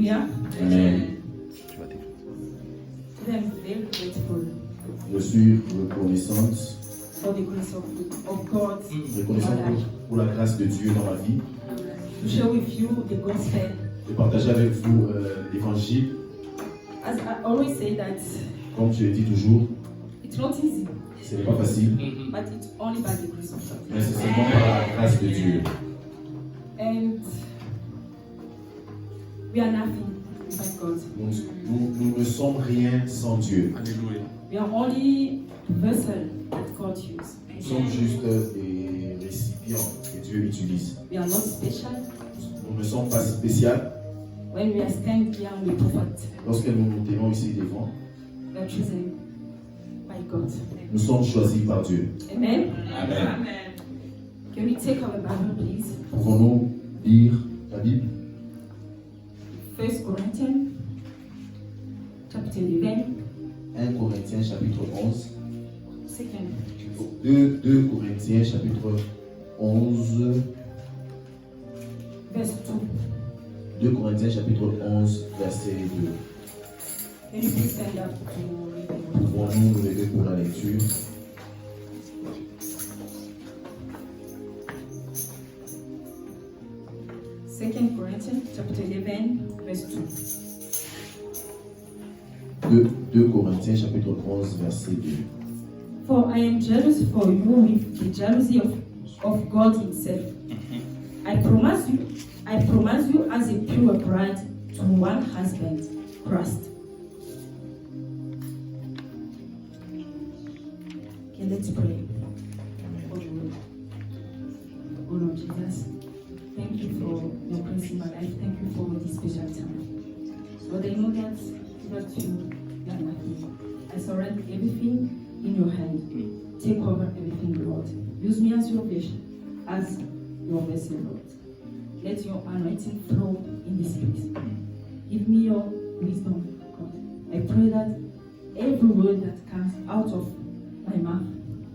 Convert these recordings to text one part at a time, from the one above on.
Alléluia. Amen. Today I'm very grateful Je suis reconnaissante, for the grace of God reconnaissante pour la grâce de Dieu dans ma vie, to share with you the gospel. de partager avec vous l'évangile. As I always say that Comme je le dis toujours, it's not easy, ce n'est pas facile, but it's only by the grace of God. mais c'est seulement par la grâce de Dieu. And we are nothing without God. Nous ne sommes rien sans Dieu. Alléluia. We are only vessel that God uses. Nous sommes juste des récipients que Dieu utilise. We are not special. Nous ne sommes pas spéciaux. When we are standing here on the prophet, Lorsque nous nous tenons ici devant, we are chosen by God. nous sommes choisis par Dieu. Amen. Amen. Can we take our Bible, please? Pouvons-nous lire la Bible? 1 Corinthians, chapter 11, 1 Corinthiens chapitre 11. second. 2 Corinthiens chapitre 11. Verse 2. 2 Corinthiens chapitre 11 verset 2. Can you please stand up to read the word? Pouvons-nous nous lever pour la lecture? Second Corinthians, chapter 11, verse 2. 2 Corinthiens chapitre 11 verset 2. For I am jealous for you with the jealousy of God Himself. I promise you as a pure bride to one husband, Christ. Okay, let's pray. Oh Lord Jesus, thank you for your grace in my life. Thank you for this special time. Lord, I know that without you, we are nothing. I surrender everything in your hand. Take over everything, Lord. Use me as your vessel, Lord. Let your anointing flow in this place. Give me your wisdom, God. I pray that every word that comes out of my mouth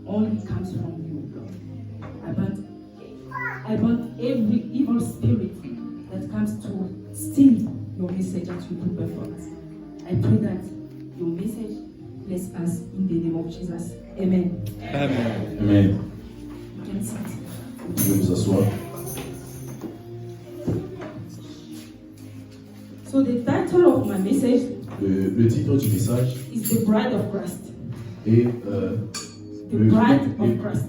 only comes from you, Lord. I burn every evil spirit that comes to steal your message that you prepare for us. I pray that your message bless us in the name of Jesus. Amen. Amen. Amen. You can sit. Vous pouvez vous asseoir. So the title of my message Le titre du message is The Bride of Christ. est The Bride of Christ.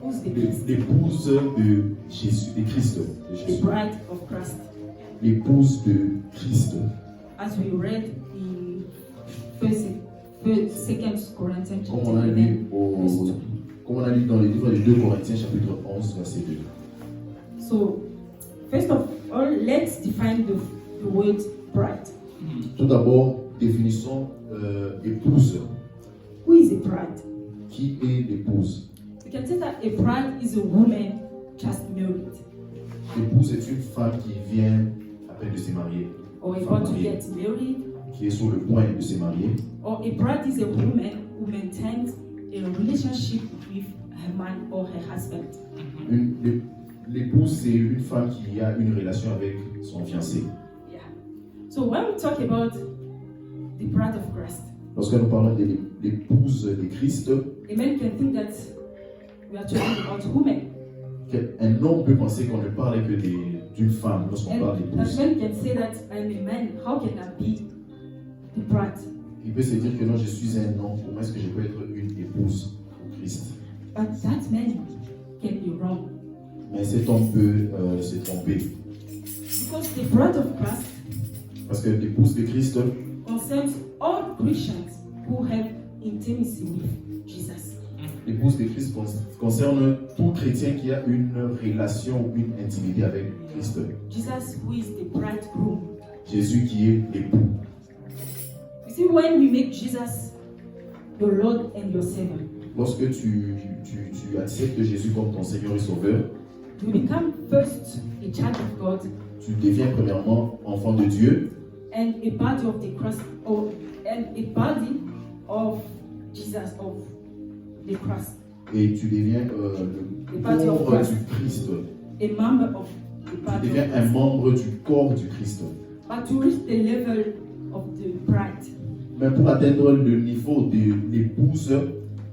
Who's the Christ? l'épouse de Jésus, de Christ. De The Jésus. Bride of Christ. L'épouse de Christ. As we read in Second Corinthians Comme chapter on a 11, lu, verse 2. comme on a lu dans le livre de 2 Corinthiens chapitre 11 verset 2. So, first of all, let's define the word bride. Tout d'abord, définissons épouse. Who is a bride? Qui est l'épouse? We can say that a bride is a woman just married, L'épouse est une femme qui vient à peine de se marier, or about to get married, qui est sur le point de se marier. or a bride is a woman who maintains a relationship with her man or her husband. L'épouse, c'est une femme qui a une relation avec son fiancé. Yeah. So when we talk about the bride of Christ, Lorsque nous parlons de l'épouse de Christ, a man can think that we are talking about women. un homme peut penser qu'on ne parle que d'une femme lorsqu'on parle And that d'épouse. man can say that I'm a man, how can I be the bride? Il peut se dire que non, je suis un homme, comment est-ce que je peux être une épouse pour Christ? But that man can be wrong. Mais cet homme peut se tromper. Because the bride of Christ Parce que l'épouse de Christ concerns all Christians who have intimacy with Jesus. L'épouse de Christ concerne tout chrétien qui a une relation ou une intimité avec Christ. Jesus who is the bridegroom. Jésus qui est l'époux. You see, when we make Jesus your Lord and your Savior, Lorsque tu acceptes Jésus comme ton Seigneur et Sauveur, you become first a child of God tu deviens premièrement enfant de Dieu and a body of the cross, and a body of Jesus, of the cross, et tu deviens le body of corps Christ. du Christ, a member of the Tu deviens un membre du corps du Christ. But to reach the level of the bride, Mais pour atteindre le niveau de l'épouse,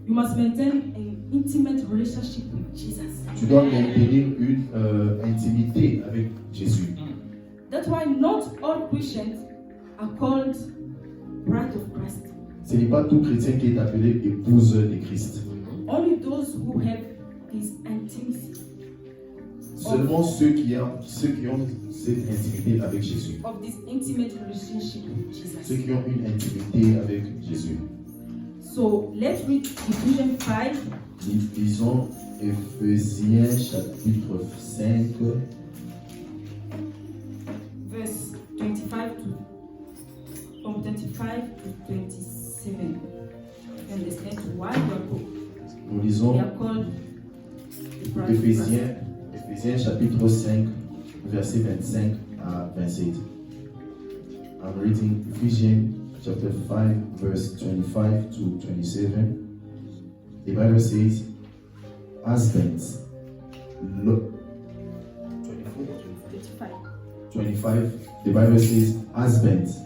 you must maintain an intimate relationship with Jesus. tu dois maintenir une intimité avec Jésus. That's why not all Christians are called bride of Christ. Ce n'est pas tout chrétien qui est appelé épouse de Christ. Only those who have this intimacy Seulement ceux qui ont cette intimité avec Jésus. of this intimate relationship with Ceux Jesus. qui ont une intimité avec Jésus. So let's read Ephesians 5, Lisons Éphésiens chapitre 5, verse 25 to from 25 to 27. You understand why nous lisons we are called the bride of Christ. Éphésiens chapitre 5, verset 25 à 27. I'm reading Ephesians chapter 5, verse 25 to 27. The Bible says, husbands, 35. 25, the Bible says, husbands,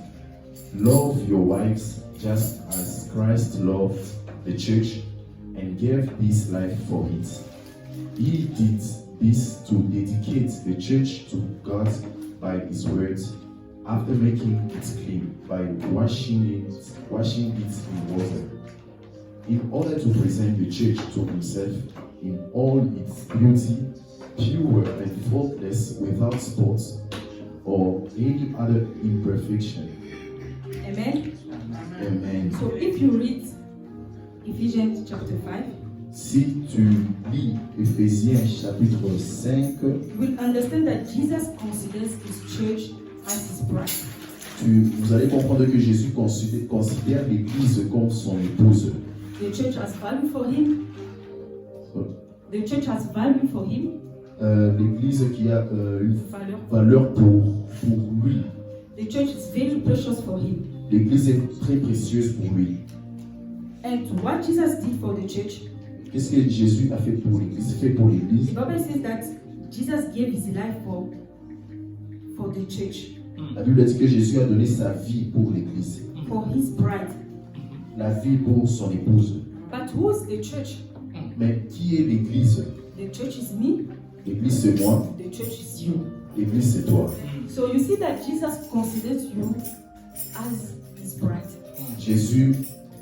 love your wives just as Christ loved the church and gave his life for it. He did this to dedicate the church to God by his words, after making it clean by washing it in water, in order to present the church to himself in all its beauty, pure and faultless, without spot or any other imperfection. Amen. Amen. So if you read Ephesians chapter 5, Si tu lis Éphésiens chapitre 5, you will understand that Jesus considers his church as his bride. vous allez comprendre que Jésus considère l'Église comme son épouse. The church has value for him. The church has value for him. L'Église qui a une Value. valeur pour lui. The church is very precious for him. L'Église est très précieuse pour lui. And what Jesus did for the church, Qu'est-ce que Jésus a fait pour l'Église? Fait pour the l'Église. Bible says that Jesus gave his life for the church, La Bible dit que Jésus a donné sa vie pour l'Église. for his bride. La vie pour son épouse. But who's the church? Mais qui est l'Église? The church is me. L'Église c'est moi. The church is you. L'Église c'est toi. So you see that Jesus considers you as his bride. Jésus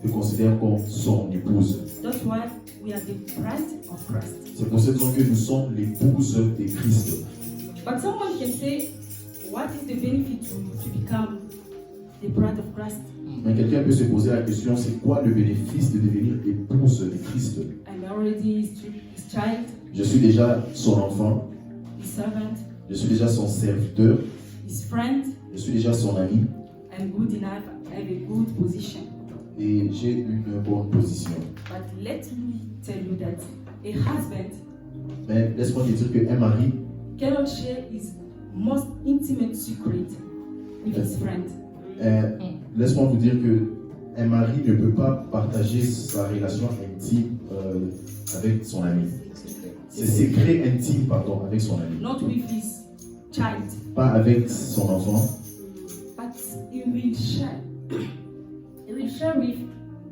te considère comme son épouse. That's why we are the bride of Christ. C'est pour cette raison que nous sommes l'épouse de Christ. But someone can say, what is the benefit to become the bride of Christ? Mais quelqu'un peut se poser la question, c'est quoi le bénéfice de devenir épouse de Christ? I'm already his child, Je suis déjà son enfant, his servant, je suis déjà son serviteur, his friend. je suis déjà son ami I'm good enough. I have a good position. et j'ai une bonne position. But let me tell you that a husband Mais laisse-moi te dire qu'un mari cannot share his most intimate secret with his friend. laisse-moi vous dire que un mari ne peut pas partager sa relation intime avec son ami. Ses secrets intimes, pardon, avec son ami. Not with his child, Pas avec son enfant, but he will share. He will share with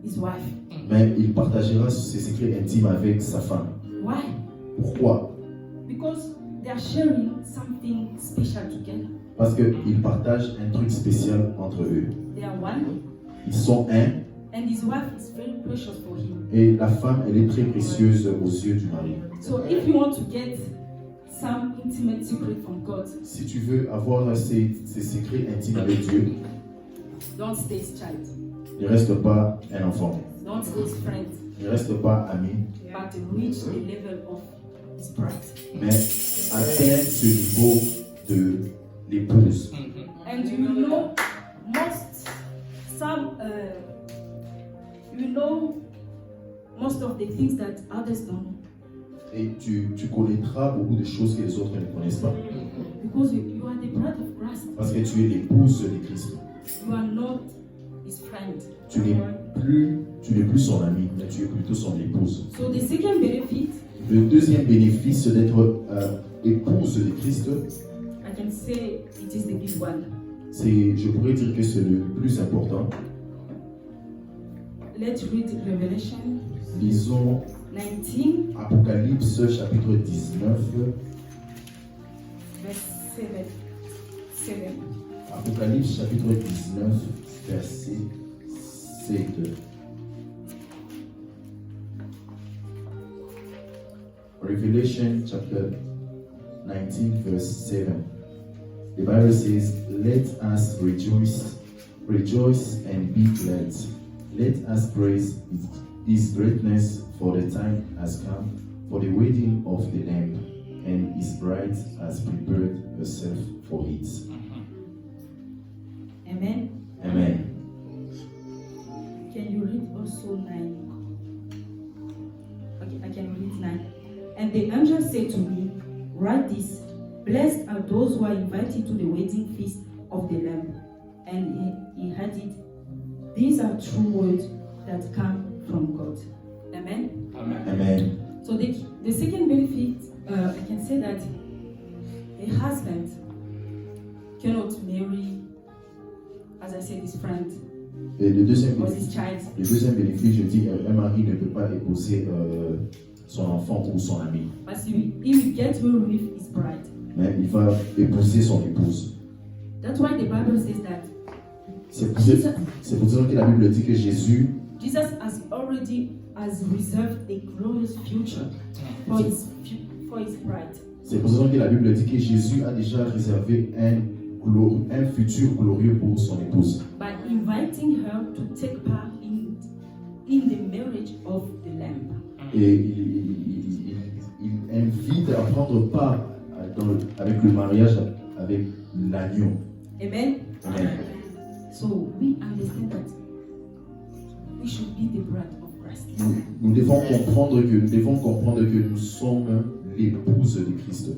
his wife. mais il partagera ses secrets intimes avec sa femme. Why? Pourquoi? Because they are sharing something special together. Parce qu'ils partagent un truc spécial entre eux. They are one, Ils sont un and his wife is very precious for him. et la femme, elle est très précieuse aux yeux du mari. So if you want to get some intimate secret from God, Si tu veux avoir ces secrets intimes avec Dieu, don't stay his child, ne reste pas un enfant, don't stay his friend, ne reste pas ami, but reach the level of his bride. mais atteins ce niveau de l'épouse. And you know most of the things that others don't know. Et tu connaîtras beaucoup de choses que les autres ne connaissent pas. Because you are the bride of Christ. Parce que tu es l'épouse de Christ. You are not his friend. Tu n'es plus son ami, mais tu es plutôt son épouse. So the second benefit Le deuxième bénéfice d'être épouse de Christ, can say it is the big one. Je pourrais dire que c'est le plus important. Let's read Revelation Lisons 19, Apocalypse chapitre 19. verse 7. Apocalypse chapitre 19, verset 7. Revelation chapter 19, verse 7. The Bible says, "Let us rejoice and be glad. Let us praise His greatness, for the time has come for the wedding of the Lamb, and His bride has prepared herself for it." Amen. Amen. Can you read also 9? Okay, I can read 9. And the angel said to me, "Write this, blessed are those who are invited to the wedding feast of the Lamb." And he added, "These are true words that come from God." Amen. Amen. So the second benefit, I can say that a husband cannot marry, as I said, his friend Et le deuxième or his child. bénéfice, je dis, un mari ne peut pas épouser son enfant ou son ami, But he will get married with his bride. mais il va épouser son épouse. That's why the Bible says that C'est pour dire que la Bible dit que Jésus has reserved a glorious future for his bride. C'est pour ça que la Bible dit que Jésus a déjà réservé un futur glorieux pour son épouse. By inviting her to take part in the marriage of the Lamb. Et il invite à prendre part avec le mariage avec l'agneau. Amen. Amen. So we understand that we should be the bride of Christ. Nous devons comprendre que nous sommes l'épouse de Christ.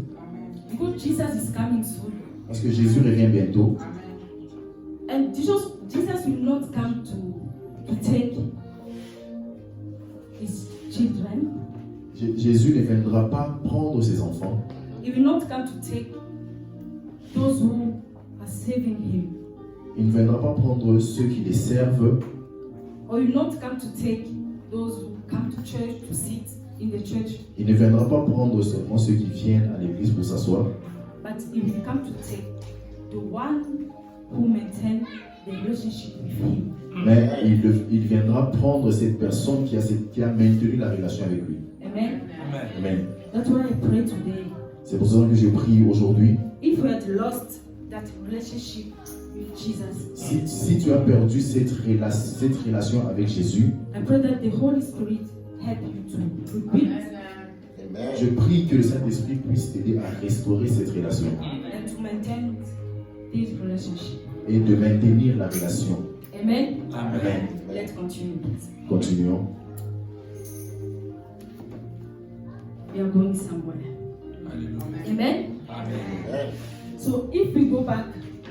Because Jesus is coming soon. Parce que Jésus revient bientôt. And Jesus will not come to take his children. Jésus ne viendra pas prendre ses enfants. He will not come to take those who are serving him. Il ne viendra pas prendre ceux qui les servent. Or he will not come to take those who come to church to sit in the church. Il ne viendra pas prendre seulement ceux qui viennent à l'église pour s'asseoir. But he will come to take the one who maintain the relationship with him. Mais il viendra prendre cette personne qui a maintenu la relation avec lui. Amen. Amen. That's why I pray today. C'est pour ça que je prie aujourd'hui. If we had lost that relationship with Jesus, Si tu as perdu cette relation avec Jésus, I pray that the Holy Spirit help you to rebuild je prie que le Saint-Esprit puisse t'aider à restaurer cette relation and to maintain this relationship. et de maintenir la relation. Amen. Amen. Let's continue, please. Continuons. We are going somewhere. Amen. So if we go back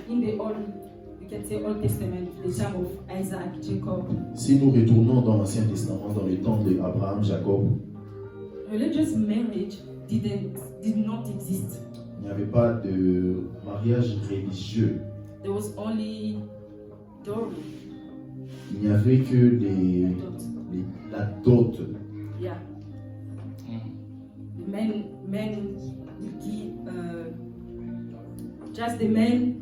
in the Old, we can say Old Testament, the time of Isaac, Jacob, Si nous retournons dans l'Ancien Testament, dans le temps d'Abraham, Jacob, religious marriage did not exist. il n'y avait pas de mariage religieux. There was only dowry. Il n'y avait que la dot. Yeah. Men will give, just the men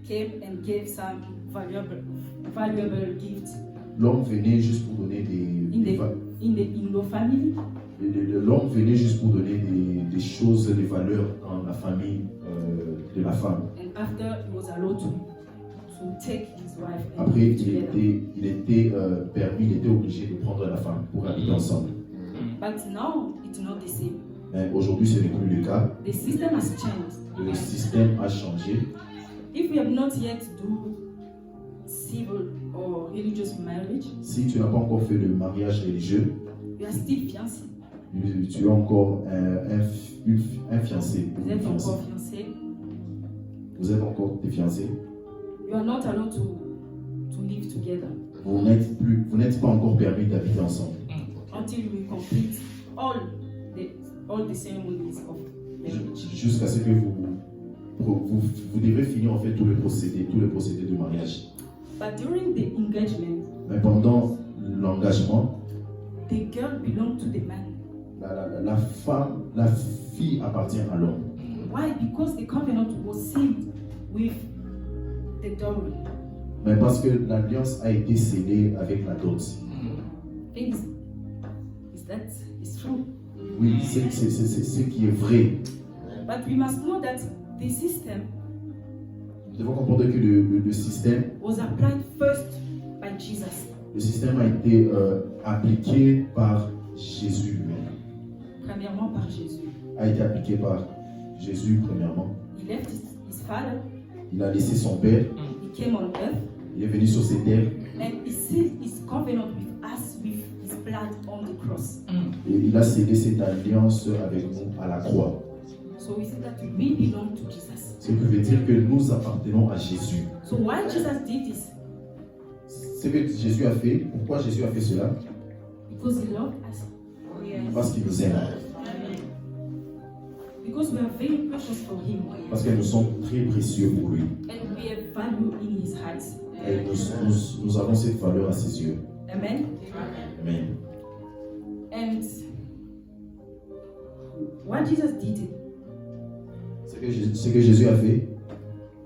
came and gave some valuable gifts L'homme venait juste pour donner in the family. L'homme venait juste pour donner des choses, des valeurs dans la famille de la femme. And after he was allowed to take his wife and Après, live together. il était permis, il était obligé de prendre la femme pour habiter ensemble. But now it's not the same. Mais aujourd'hui, ce n'est plus le cas. The system has changed. Le système a changé. If we have not yet do civil or religious marriage, Si tu n'as pas encore fait le mariage religieux, you are still fiancé. tu es encore un fiancé. Vous êtes encore fiancé. Vous êtes encore des fiancés. You are not allowed to live together Vous n'êtes pas encore permis d'habiter ensemble. until we complete all the ceremonies of marriage. Jusqu'à ce que vous vous devez finir en fait tout le procédé du mariage. But during the engagement, Mais pendant l'engagement, the girl belonged to the man. la fille appartient à l'homme. Why? Because the covenant was sealed with the dowry. Mais parce que l'alliance a été scellée avec la dot. Things is that is true. Oui, c'est ce qui est vrai. But we must know that the system Nous devons comprendre que le système, was applied first by Jesus. le système a été appliqué par Jésus lui-même. Premièrement par Jésus. A été appliqué par Jésus premièrement. He left his father, Il a laissé son père, he came on earth, il est venu sur cette terre and he sealed his covenant with us with his blood on the cross. et il a scellé cette alliance avec nous à la croix. So we see that we belong to Jesus. Ce qui veut dire que nous appartenons à Jésus. So why Jesus did this? Ce que Jésus a fait, pourquoi Jésus a fait cela? Because he loved us. Parce qu'il nous aime. Because we are very precious for him. Parce que nous sommes très précieux pour lui. And we have value in his eyes. Et nous avons cette valeur à ses yeux. Amen. Amen. And what Jesus did, Ce que Jésus a fait,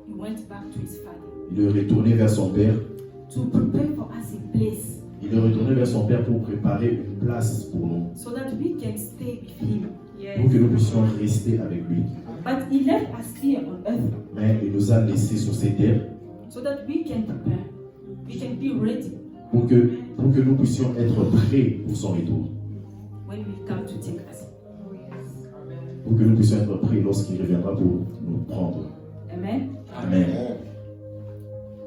he went back to his father il est retourné vers son Père. to prepare for us a place Il est retourné vers son Père pour préparer une place pour nous. so that we can stay with him. Pour que nous puissions rester avec lui. But he left us here on earth Mais il nous a laissés sur cette terre so that we can prepare, we can be ready pour que nous puissions être prêts pour son retour. when we come to take us. Pour que nous puissions être prêts lorsqu'il reviendra pour nous prendre. Amen. Amen.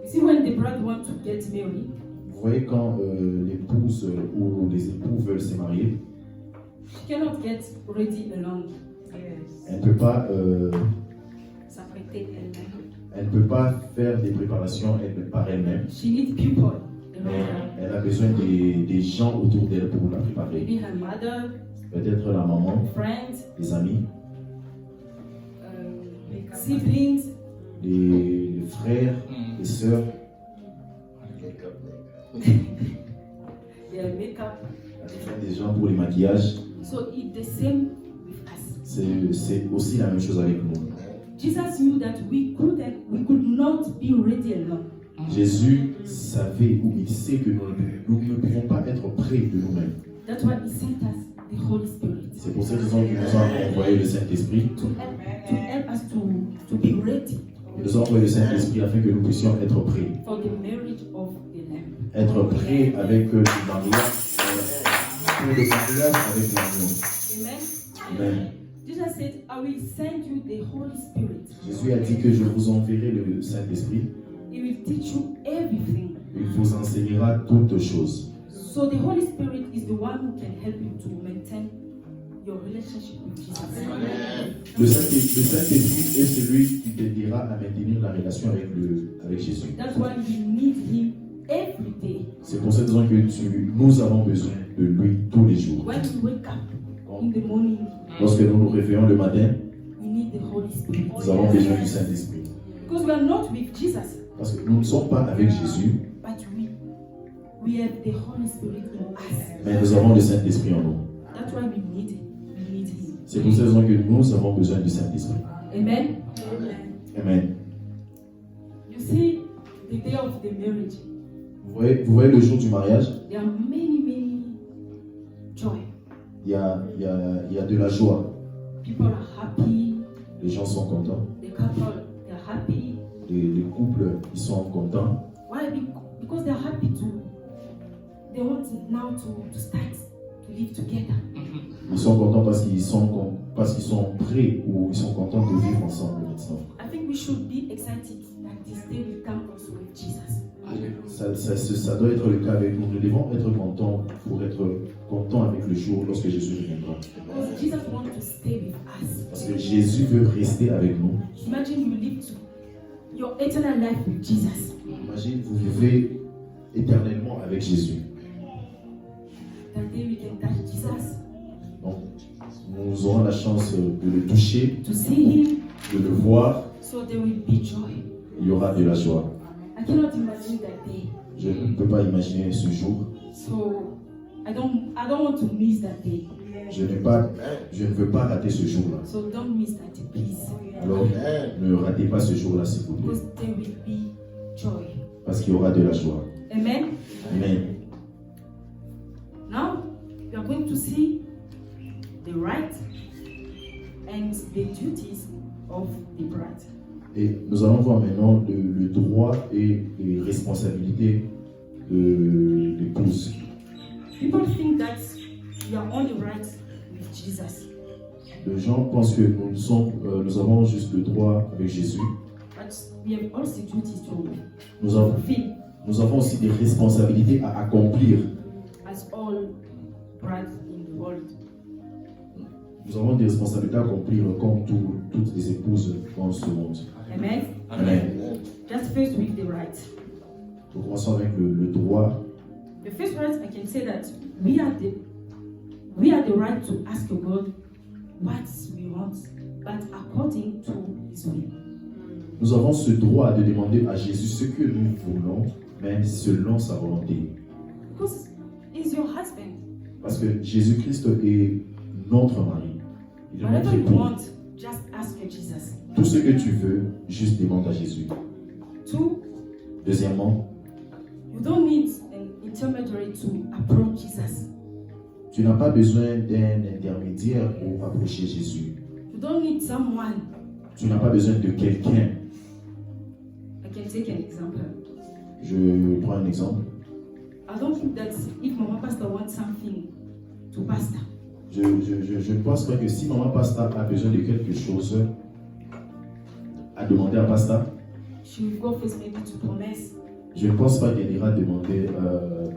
You see, when the bride wants to get married, Vous voyez quand l'épouse ou les époux veulent se marier, she cannot get ready alone. elle ne peut pas, S'apprêter elle-même. elle ne peut pas faire des préparations par elle-même. She needs people around Mais her. elle a besoin des gens autour d'elle pour la préparer. Maybe her mother, Peut-être la maman, friends, les amis, siblings, les frères, les sœurs, their makeup. des gens pour les maquillages. So it's the same with us. C'est aussi la même chose avec nous. Jesus knew that we could not be ready alone. Jésus savait ou il sait que nous ne pouvons pas être prêts de nous-mêmes. That's why he sent us the Holy Spirit C'est pour cette raison qu'il nous a envoyé le Saint-Esprit. to help us to be ready Il nous a envoyé le Saint-Esprit afin que nous puissions être prêts. for the marriage of the Lamb. Être prêts avec le mariage, pour le mariage avec l'agneau. Amen. Amen. Jesus said, I will send you the Holy Spirit. Jésus a dit que je vous enverrai le Saint-Esprit. He will teach you everything. Il vous enseignera toutes choses. So the Holy Spirit is the one who can help you to maintain your relationship with Jesus. Le Saint-Esprit est celui qui t'aidera à maintenir la relation avec Jésus. That's why we need him every day. C'est pour cette raison que nous avons besoin de lui tous les jours. When we wake up in the morning, Lorsque nous nous réveillons le matin, we need the Holy Spirit. nous avons besoin du Saint-Esprit. Because we are not with Jesus, Parce que nous ne sommes pas avec Jésus, but we have the Holy Spirit in us. mais nous avons le Saint-Esprit en nous. That's why we need him. C'est pour cette raison que nous avons besoin du Saint-Esprit. Amen. Amen. You see, the day of the marriage, Vous voyez le jour du mariage, there are many joy. il y a de la joie. People are happy. Les gens sont contents. The couple, they are happy. Les couples, ils sont contents. Why? Because they are happy to. They want now to start to live together. Ils sont contents parce qu'ils sont prêts ou ils sont contents de vivre ensemble maintenant. I think we should be excited that this day will come also with Jesus. Ça doit être le cas avec nous. Nous devons être contents pour être contents avec le jour lorsque Jésus reviendra. Because Jesus wants to stay with us. Parce que Jésus veut rester avec nous. Imagine you live to your eternal life with Jesus. Imagine, vous vivez éternellement avec Jésus. That day we can touch Jesus, Donc, nous aurons la chance de le toucher, to see him, de le voir, So there will be joy. Il y aura de la joie. I cannot imagine that day. Je ne peux pas imaginer ce jour. So I don't want to miss that day. Je ne veux pas rater ce jour-là. So don't miss that day, please. Alors, ne ratez pas ce jour-là, s'il vous plaît. Because there will be joy. Parce qu'il y aura de la joie. Amen. Amen. Now we are going to see the right and the duties of the bride. Et nous allons voir maintenant le droit et les responsabilités de l'épouse. People think that we are only right with Jesus, Les gens pensent que nous avons juste le droit avec Jésus. but we have also duties to Nous avons, fulfill nous avons aussi des responsabilités à accomplir. as all brides in the world. Nous avons des responsabilités à accomplir comme toutes les épouses dans ce monde. Amen. Amen. Just first with the right. Nous commençons avec le droit. The first right, I can say that we are the right to ask God what we want, but according to His will. Nous avons ce droit de demander à Jésus ce que nous voulons, mais selon sa volonté. Because He's your husband. Parce que Jésus-Christ est notre mari. Il est notre Whatever you époux. want, just ask Jesus. Tout ce que tu veux, juste demande à Jésus. Two, Deuxièmement, you don't need an intermediary to approach Jesus. tu n'as pas besoin d'un intermédiaire pour approcher Jésus. You don't need someone. Tu n'as pas besoin de quelqu'un. I can take an example. Je prends un exemple. I don't think that if Mama Pastor wants something to Pastor, Je ne pense pas que si Maman Pasta a besoin de quelque chose à demander à Pasta, she will go first maybe to Promise. je ne pense pas qu'elle ira demander,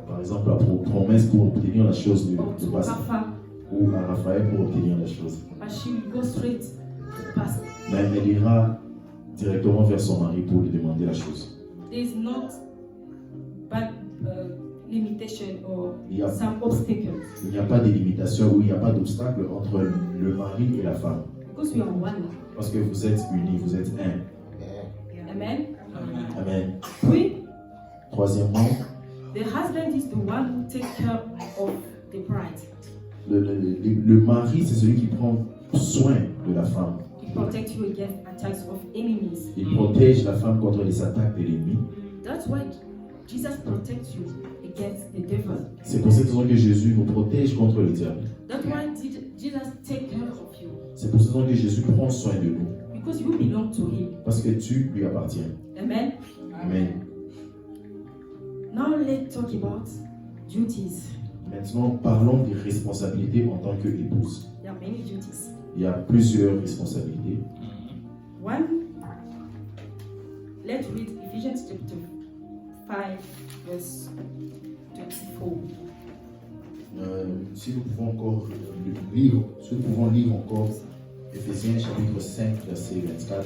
par exemple, la promesse pour obtenir la chose de Or to Pasta Rafa, ou à Raphaël pour obtenir la chose. but she will go straight to Pastor. Mais elle ira directement vers son mari pour lui demander la chose. There is not bad limitation or Yeah. some obstacles Il n'y a pas de limitation ou il n'y a pas d'obstacle entre le mari et la femme. because we are one. Parce que vous êtes unis, vous êtes un. Amen. Amen. Three, Troisièmement, the husband is the one who takes care of the bride. le mari, c'est celui qui prend soin de la femme. He protects you against attacks of enemies. Il protège la femme contre les attaques de l'ennemi. That's why Jesus protects you against the devil. C'est pour cette raison que Jésus nous protège contre le diable. That's why Jesus takes care of you C'est pour cette raison que Jésus prend soin de nous. because you belong to Him. Parce que tu lui appartiens. Amen. Amen. Now let's talk about duties. Maintenant, parlons des responsabilités en tant qu'épouse. There are many duties. Il y a plusieurs responsabilités. One, let's read Ephesians chapter 5, verse 24. Si nous pouvons encore lire, si nous pouvons lire encore Éphésiens chapitre 5, verset 24.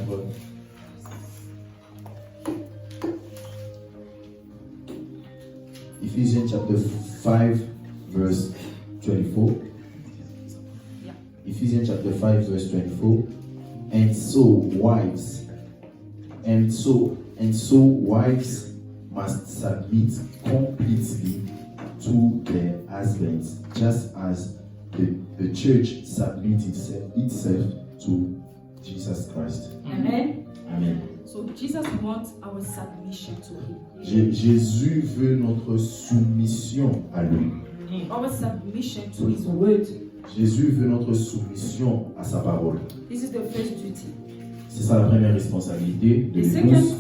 Ephesians chapter 5, verse 24. Yeah. Ephesians chapter 5, verse 24. And so wives must submit completely to their husbands, just as the church submits itself to Jesus Christ. Amen. Amen. So Jesus wants our submission to Him. Jésus veut notre soumission à lui. Our submission to His word. Jésus veut notre soumission à sa parole. This is the first duty. C'est ça la première responsabilité de The second, l'épouse.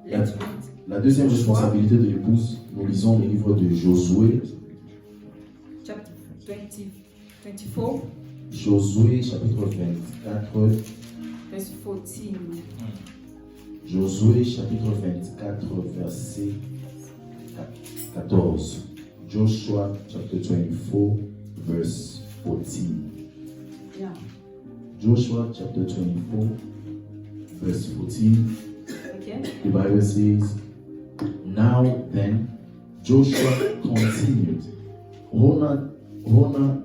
let's read La deuxième responsabilité de l'épouse, nous lisons le livre de Josué. chapter 24, Josué chapitre 24. verse 14. Josué chapitre 24 verset 14. Joshua chapter 24 verse 14. Yeah. Joshua chapter 24 verse 14. Okay. The Bible says, "Now then, Joshua continued, honor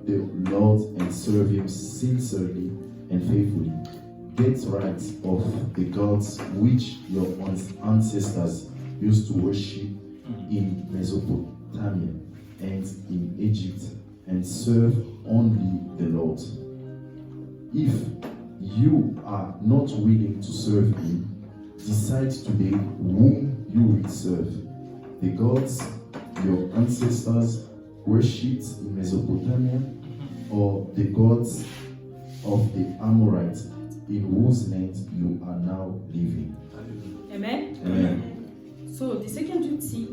the Lord and serve Him sincerely and faithfully. get rid of the gods which your ancestors used to worship in Mesopotamia and in Egypt, and serve only the Lord. If you are not willing to serve him, decide today whom you will serve. The gods your ancestors worshipped in Mesopotamia, or the gods of the Amorites in whose land you are now living. Amen. Amen. So the second duty,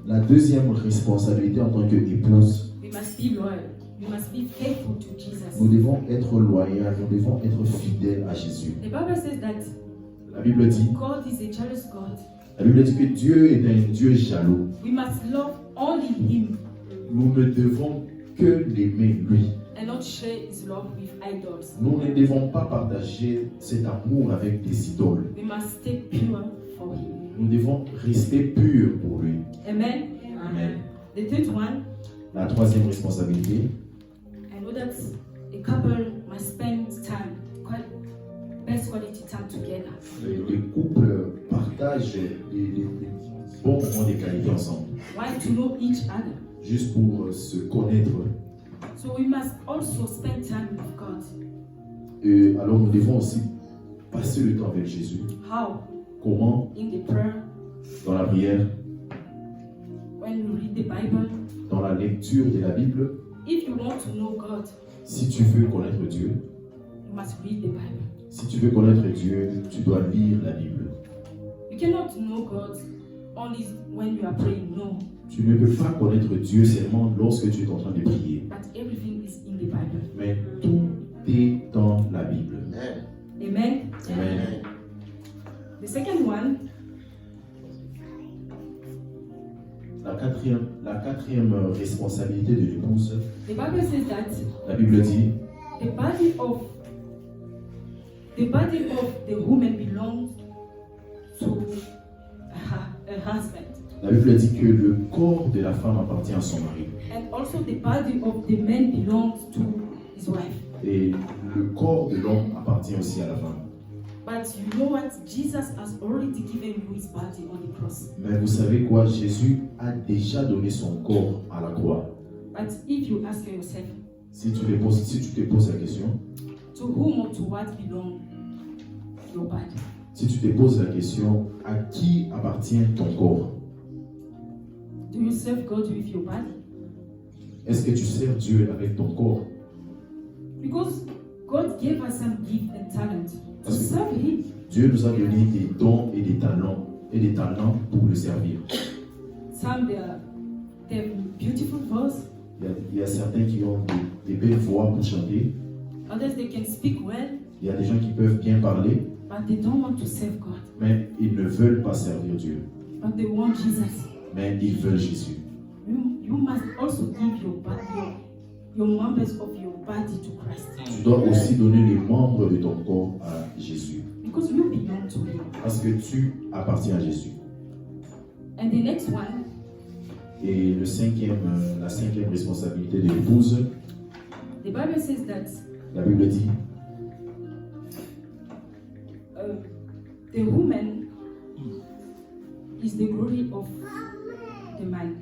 La deuxième responsabilité en tant qu'épouse, we must be loyal. We must be faithful to Jesus. nous devons être loyaux, nous devons être fidèles à Jésus. The Bible says that La Bible dit, God is a jealous God. la Bible dit que Dieu est un Dieu jaloux. We must love only Him Nous ne devons que l'aimer lui. and not share His love with idols. Nous ne devons pas partager cet amour avec des idoles. We must stay pure for Him. Nous devons rester purs pour lui. Amen. Amen. The third one, La troisième responsabilité, I know that a couple must spend time, best quality time together. les couples partagent les bons moments de qualité ensemble, Why? To know each other. juste pour se connaître. So we must also spend time with God. Et alors nous devons aussi passer le temps avec Jésus. How? Comment? In the prayer, Dans la prière, when you read the Bible. dans la lecture de la Bible. If you want to know God, Si tu veux connaître Dieu, you must read the Bible. si tu veux connaître Dieu, tu dois lire la Bible. You cannot know God only when you are praying. No, Tu ne peux pas connaître Dieu seulement lorsque tu es en train de prier. but everything is in the Bible. Mais tout est dans la Bible. Amen. Amen. The second one, La quatrième responsabilité de l'épouse, the Bible says that la Bible dit, the body of the woman belongs to her husband, la Bible dit que le corps de la femme appartient à son mari. and also the body of the man belongs to his wife. Et le corps de l'homme appartient aussi à la femme. But you know what? Jesus has already given you his body on the cross. Mais vous savez quoi? Jésus a déjà donné son corps à la croix. But if you ask yourself, Si tu te poses la question, to whom or to what belong your body? si tu te poses la question, à qui appartient ton corps? Do you serve God with your body? Est-ce que tu sers Dieu avec ton corps? Because God gave us some gift and talent to Parce que serve Him. Dieu nous a donné des dons et des talents pour le servir. Some they have beautiful voice. Il y a certains qui ont des belles voix pour chanter. Others they can speak well, Il y a des gens qui peuvent bien parler, but they don't want to serve God. mais ils ne veulent pas servir Dieu. But they want Jesus. Mais ils veulent Jésus. You must also give your body, your members of your body to Christ. Tu dois aussi donner les membres de ton corps à Jésus. Because you belong to Him. Parce que tu appartiens à Jésus. And the next one, Et la cinquième responsabilité de l'épouse, the Bible says that la Bible dit, the woman is the glory of the man.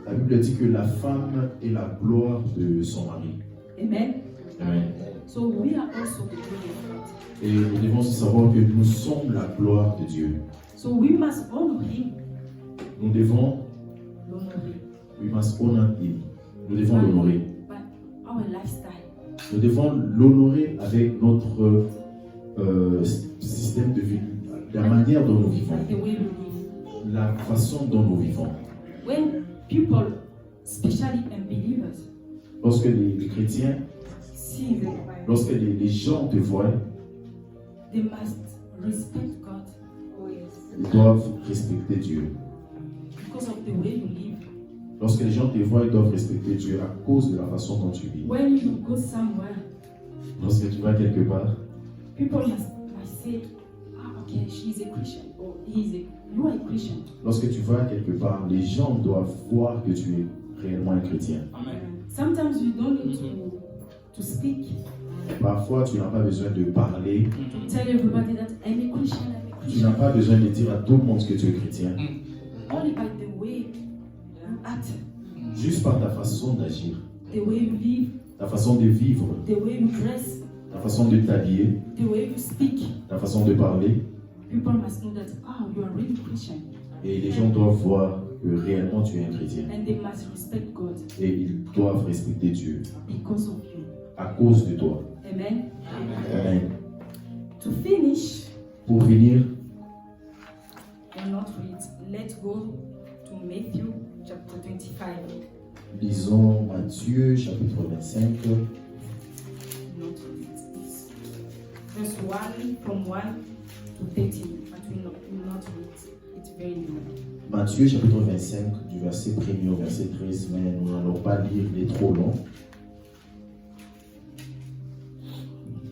la Bible dit que la femme est la gloire de son mari. Amen. Amen. So we are also the glory of God. Et nous devons savoir que nous sommes la gloire de Dieu. So we must honor Him. Nous devons, we must honor him. Nous devons l'honorer. But our lifestyle, Nous devons l'honorer avec notre système de vie, la manière dont nous vivons, like the way we live. la façon dont nous vivons. When people, especially unbelievers, Lorsque les chrétiens, see the Bible, lorsque les gens te voient, they must respect God ils doivent respecter Dieu. because of the way you live. Lorsque les gens te voient, ils doivent respecter Dieu à cause de la façon dont tu vis. When you go somewhere, Lorsque tu vas quelque part, people must say, okay, she's a Christian, or you are a Christian. lorsque tu vas quelque part, les gens doivent voir que tu es réellement un chrétien. Sometimes you don't need to to speak, Parfois, tu n'as pas besoin de parler. to tell everybody that I'm a Christian, I'm a Tu n'as Christian. pas besoin de dire à tout le monde que tu es chrétien. Only by the way you act, Juste par ta façon d'agir, the way you live, ta façon de vivre, the way you dress, ta façon de t'habiller, the way you speak. ta façon de parler. People must know that, oh, you are really Christian. Et les gens doivent voir que réellement tu es un chrétien. And they must respect God Et ils doivent respecter Dieu because of you. à cause de toi. Amen. Amen. To finish, Pour finir, and not read, let's go to Matthew chapter 25. lisons Matthieu chapitre 25, Not read. It's verse 1 from 1 to 13, but we will not read. It's very long. Matthieu chapitre 25 du verset 1er au verset 13, mais nous n'allons pas lire les trop longs.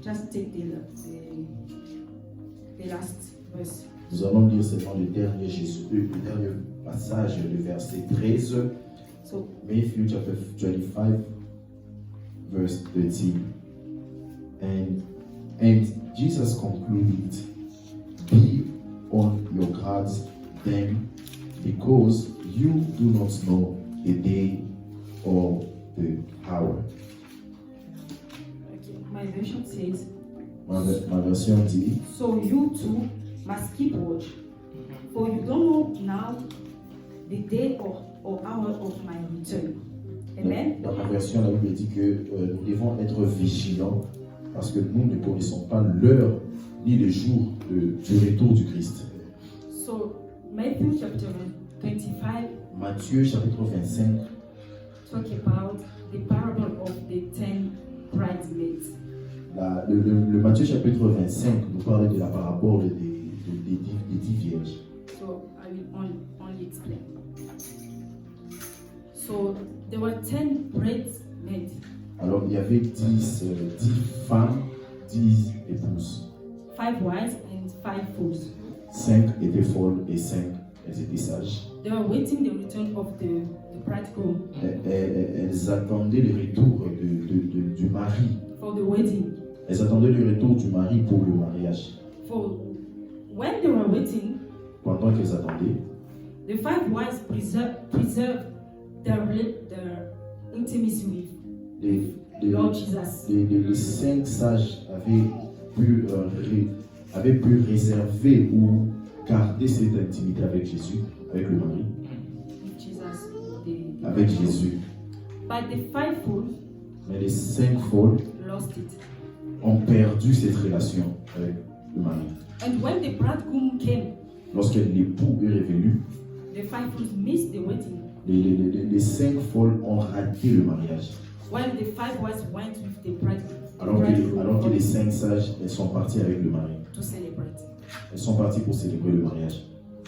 Just take the last verse. Nous allons lire seulement le dernier passage, le verset 13, So, Matthew chapter 25, verse 13. And Jesus concluded, "Be on your guards then, because you do not know the day or the hour." okay, my version says, Ma version dit, so you too must keep watch, for you don't know now the day or hour of my return. Amen. dans ma version, la Bible dit que nous devons être vigilants parce que nous ne connaissons pas l'heure ni le jour du retour du Christ. So Matthew chapter 25 Matthieu chapitre 25 talk about the parable of the 10 bridesmaids. le Matthieu chapitre 25 nous parle de la parabole des 10 vierges. So I will only explain. So there were 10 bridesmaids. Alors il y avait 10 femmes, 10 épouses. 5 wise and 5 fools. 5 étaient folles et 5 elles étaient sages. They were waiting the return of the bridegroom Elles attendaient le retour du mari. for the wedding. Elles attendaient le retour du mari pour le mariage. For when they were waiting, Pendant qu'elles attendaient, the 5 wise preserved their intimacy with les Lord Jesus. 5 sages avaient pu réserver ou garder cette intimité avec Jésus, avec le mari, With Jesus, the avec Jésus. But the 5 fools Mais les 5 folles lost it. ont perdu cette relation avec le mari. And when the bridegroom came, Lorsque l'époux est revenu, the 5 fools missed the wedding, les 5 folles ont raté le mariage. while the 5 wise went with the Alors que les bridegroom 5 sages, elles sont parties avec le mari. to celebrate. Elles sont parties pour célébrer le mariage.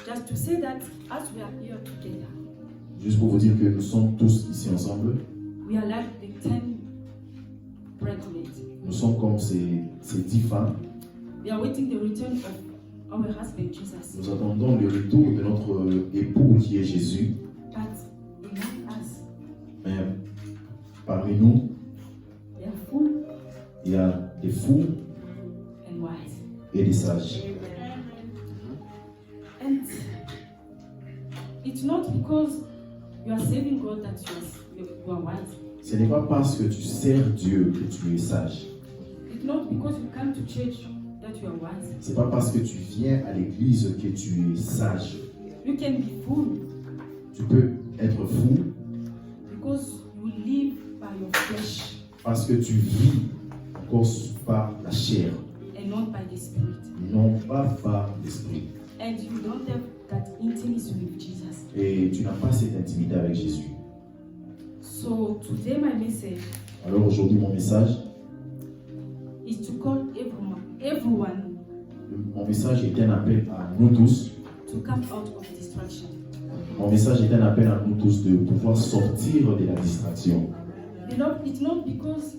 Just to say that as we are here together, Juste pour vous dire que nous sommes tous ici ensemble, we are like the 10 bridesmaids. nous sommes comme ces 10 femmes. We are waiting the return of our husband Jesus. Nous attendons le retour de notre époux qui est Jésus. But among us, Mais parmi nous, we are full il y a des fous and wise. et des sages. And it's not because you are serving God that you are wise. Ce n'est pas parce que tu sers Dieu que tu es sage. It's not because you come to church that you are wise. Ce n'est pas parce que tu viens à l'église que tu es sage. You can be fool Tu peux être fou because you live by your flesh parce que tu vis encore par la chair, and not by the spirit. non pas par l'esprit. And you don't have that intimacy with Jesus. Et tu n'as pas cette intimité avec Jésus. So today my message Alors aujourd'hui, mon message, is to call everyone mon message est un appel à nous tous. to come out of distraction. Mon message est un appel à nous tous de pouvoir sortir de la distraction. It's not because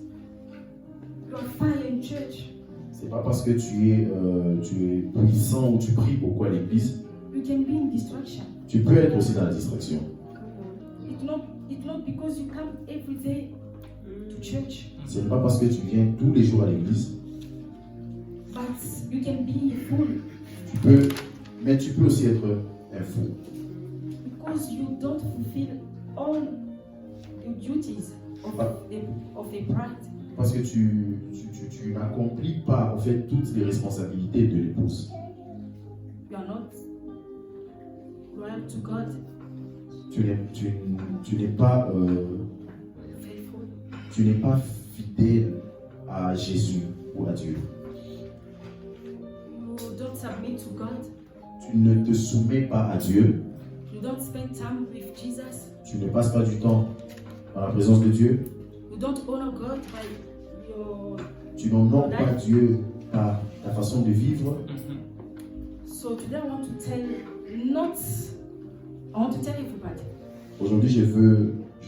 you are fire in church. C'est pas parce que tu es puissant ou tu pries beaucoup à l'église. You can be in distraction. Tu peux être aussi dans la distraction. It's not because you come every day to church, Ce n'est pas parce que tu viens tous les jours à l'église. but you can be a fool Mais tu peux aussi être un fou. because you don't fulfill all the duties of a bride. Parce que tu n'accomplis pas en fait toutes les responsabilités de l'épouse. You are not loyal to God, Tu n'es pas faithful. tu n'es pas fidèle à Jésus ou à Dieu. You don't submit to God. Tu ne te soumets pas à Dieu. You don't spend time with Jesus. Tu ne passes pas du temps dans la présence de Dieu. You don't honor God by your. Tu n'honores pas Dieu par ta façon de vivre. So today I want to tell everybody Aujourd'hui, je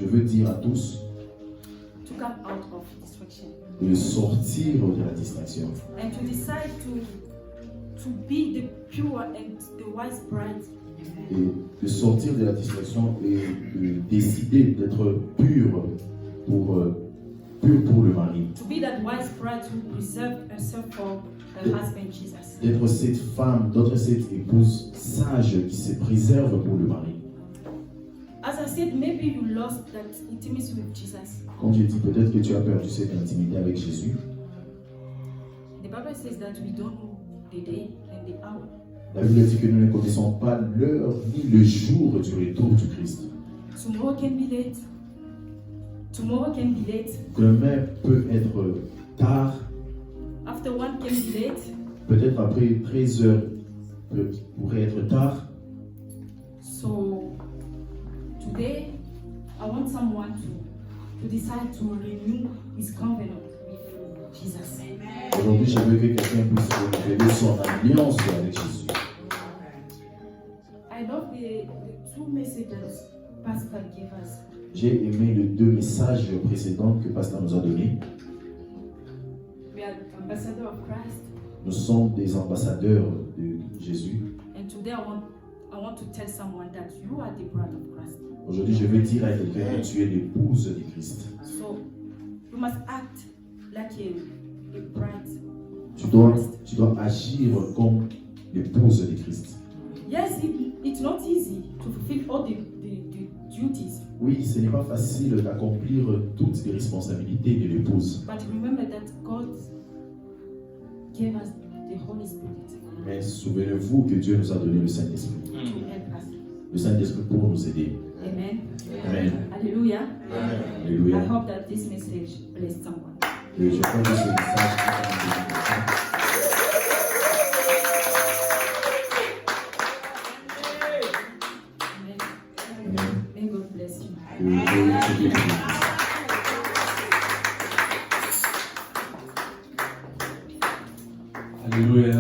veux dire à tous to come out of distraction de sortir de la distraction and to decide to be the pure and the wise bride. et de sortir de la distraction et de décider d'être pur pour le mari. To be that wise bride who preserved herself for her husband Jesus. D'être cette femme, d'être cette épouse sage qui se préserve pour le mari. As I said, maybe you lost that intimacy with Jesus. Comme j'ai dit, peut-être que tu as perdu cette intimité avec Jésus. The Bible says that we don't know the day and the hour. La Bible dit que nous ne connaissons pas l'heure ni le jour du retour du Christ. Tomorrow can be late. Tomorrow can be late. Demain peut être tard, After one can be late. peut-être après 13 heures pourrait être tard. So today, I want someone to decide to renew his covenant with Jesus. Aujourd'hui, je veux que quelqu'un puisse renouveler son alliance avec Jésus. I love the two messages Pastor gave us. J'ai aimé les deux messages précédents que Pasteur nous a donnés. We are ambassadors of Christ, Nous sommes des ambassadeurs de Jésus. and today I want to tell someone that you are the bride of Christ. Aujourd'hui, je veux dire à quelqu'un que tu es l'épouse de Christ. So you must act like a bride. Tu dois agir comme l'épouse de Christ. Yes, it's not easy to fulfill all the duties, Oui, ce n'est pas facile d'accomplir toutes les responsabilités de l'épouse. but remember that God gave us the Holy Spirit Mais souvenez-vous que Dieu nous a donné le Saint-Esprit. to help us. Le Saint-Esprit pour nous aider. Amen. Amen. Hallelujah. I Alléluia. hope that this message blessed someone. Et je crois que ce message Amen. Amen. May God bless you. Que Dieu te bénisse. Alléluia.